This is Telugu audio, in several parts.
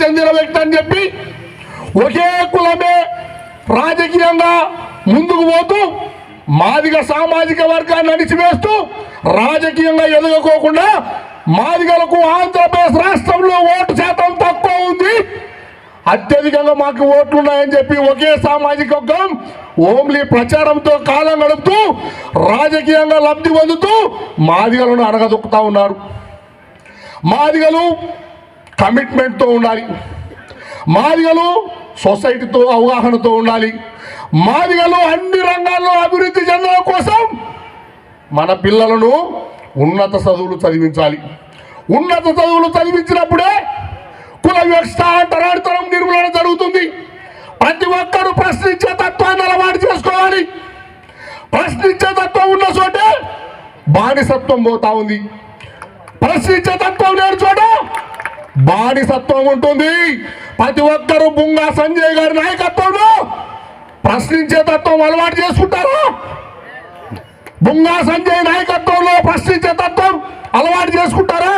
చెందిన వ్యక్తి అని చెప్పి ఒకే కులమే రాజకీయంగా ముందుకు పోతూ మాదిగ సామాజిక వర్గాన్ని అణిచివేస్తూ రాజకీయంగా ఎదగకోకుండా మాదిగలకు ఆంధ్రప్రదేశ్ రాష్ట్రంలో ఓటు శాతం తక్కువ ఉంది, అత్యధికంగా మాకు ఓట్లున్నాయని చెప్పి ఒకే సామాజిక వర్గం ఓన్లీ ప్రచారంతో కాలం గడుపుతూ రాజకీయంగా లబ్ధి పొందుతూ మాదిగలను అణగదొక్కుతా ఉన్నారు. మాదిగలు కమిట్మెంట్తో ఉండాలి, మాదిగలు సొసైటీతో అవగాహనతో ఉండాలి, మాదిగలు అన్ని రంగాల్లో అభివృద్ధి చెందడం కోసం మన పిల్లలను ఉన్నత చదువులు చదివించాలి. ఉన్నత చదువులు చదివించినప్పుడే కుల వ్యవస్థ అంటరానితనం నిర్మూలన జరుగుతుంది. ప్రతి ఒక్కరూ ప్రశ్నించే తత్వాన్ని అలవాటు చేసుకోవాలి. ప్రశ్నించే తత్వం ఉన్న చోటే బానిసత్వం పోతా ఉంది. ప్రశ్నించే తత్వం లేని చోట బానిసత్వం ఉంటుంది. ప్రతి ఒక్కరూ బుంగా సంజయ్ గారి నాయకత్వంలో ప్రశ్నించే తత్వం అలవాటు చేసుకుంటారా? బుంగా సంజయ్ నాయకత్వంలో ప్రశ్నించే తత్వం అలవాటు చేసుకుంటారా?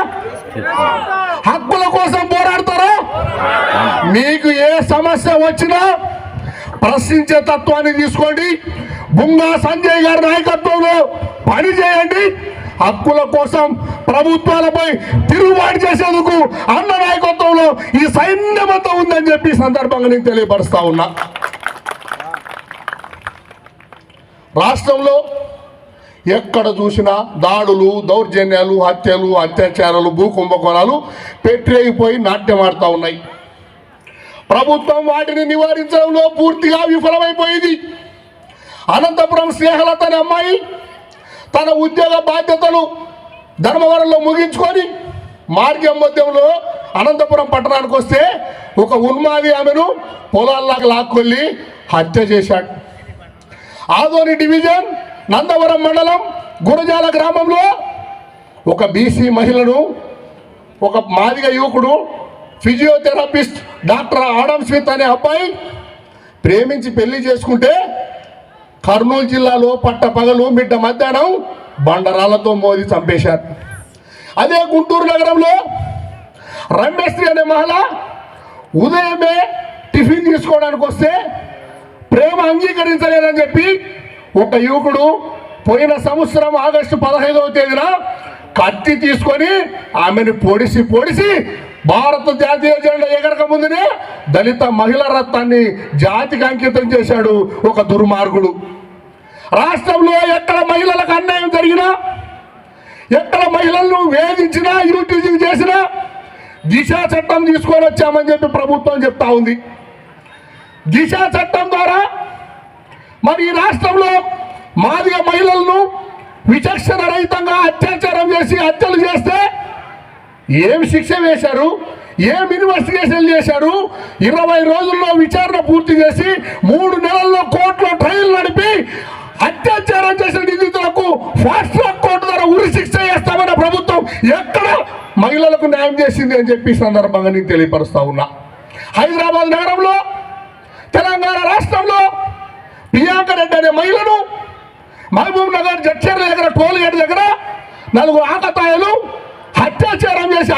హక్కుల కోసం పోరాడతారా? మీకు ఏ సమస్య వచ్చినా ప్రశ్నించే తత్వాన్ని తీసుకోండి. బుంగా సంజయ్ గారి నాయకత్వంలో పని చేయండి. హక్కుల కోసం ప్రభుత్వాలపై తిరుగుబాటు చేసేందుకు అన్న నాయకత్వంలో ఈ సైన్యమంతా ఉందని చెప్పి సందర్భంగా నేను తెలియపరుస్తా ఉన్నా. రాష్ట్రంలో ఎక్కడ చూసినా దాడులు, దౌర్జన్యాలు, హత్యలు, అత్యాచారాలు, భూ కుంభకోణాలు పెట్టిపోయి నాట్యమాడుతూ ఉన్నాయి. ప్రభుత్వం వాటిని నివారించడంలో పూర్తిగా విఫలమైపోయింది. అనంతపురం స్నేహలత అనే అమ్మాయి తన ఉద్యోగ బాధ్యతలు ధర్మవరంలో ముగించుకొని మార్గం మధ్యంలో అనంతపురం పట్టణానికి వస్తే ఒక ఉన్మాది ఆమెను పొలాల్లాగా లాక్కొల్లి హత్య చేశాడు. ఆదోని డివిజన్ నందవరం మండలం గురజాల గ్రామంలో ఒక బీసీ మహిళను ఒక మాదిగ యువకుడు ఫిజియోథెరపిస్ట్ డాక్టర్ ఆడమ్ స్మిత్ అనే అబ్బాయి ప్రేమించి పెళ్లి చేసుకుంటే కర్నూలు జిల్లాలో పట్టపగలు మిడ్డ మధ్యాహ్నం బండరాలతో మోది చంపేశారు. అదే గుంటూరు నగరంలో రమేశ్రీ అనే మహిళ ఉదయమే టిఫిన్ తీసుకోవడానికి వస్తే ప్రేమ అంగీకరించలేదని చెప్పి ఒక యువకుడు పోయిన సంవత్సరం ఆగస్టు 15వ తేదీన కత్తి తీసుకొని ఆమెను పొడిసి భారత జాతీయ జెండా ఎగరక ముందునే దళిత మహిళా రత్నాన్ని జాతికి అంకితం చేశాడు ఒక దుర్మార్గుడు. రాష్ట్రంలో ఎక్కడ మహిళలకు అన్యాయం జరిగినా, ఎక్కడ మహిళలను వేధించినా, యూటీజింగ్ చేసినా దిశ చట్టం తీసుకొని వచ్చామని చెప్పి ప్రభుత్వం చెప్తా ఉంది. దిశ చట్టం ద్వారా మరి ఈ రాష్ట్రంలో మాదిగ మహిళలను విచక్షణ రహితంగా అత్యాచారం చేసి హత్యలు చేస్తే ఏం శిక్ష వేశారు, ఏం ఇన్వెస్టిగేషన్ చేశారు? 20 రోజుల్లో విచారణ పూర్తి చేసి 3 నెలల్లో కోర్టులో ట్రయల్ నడిపి అత్యాచారం చేసిన నిందితులకు ఫాస్ట్ ట్రాక్ కోర్టు ద్వారా ఉరి శిక్ష చేస్తామన్న ప్రభుత్వం ఎక్కడ మహిళలకు న్యాయం చేసింది అని చెప్పి సందర్భంగా నేను తెలియపరుస్తా ఉన్నా. హైదరాబాద్ నగరంలో తెలంగాణ రాష్ట్రంలో ప్రియాంక రెడ్డి అనే మహిళను మహబూబ్ నగర్ జడ్చర్ల దగ్గర టోల్ గేట్ దగ్గర 4 ఆకతాయిలు అత్యాచారం చేసి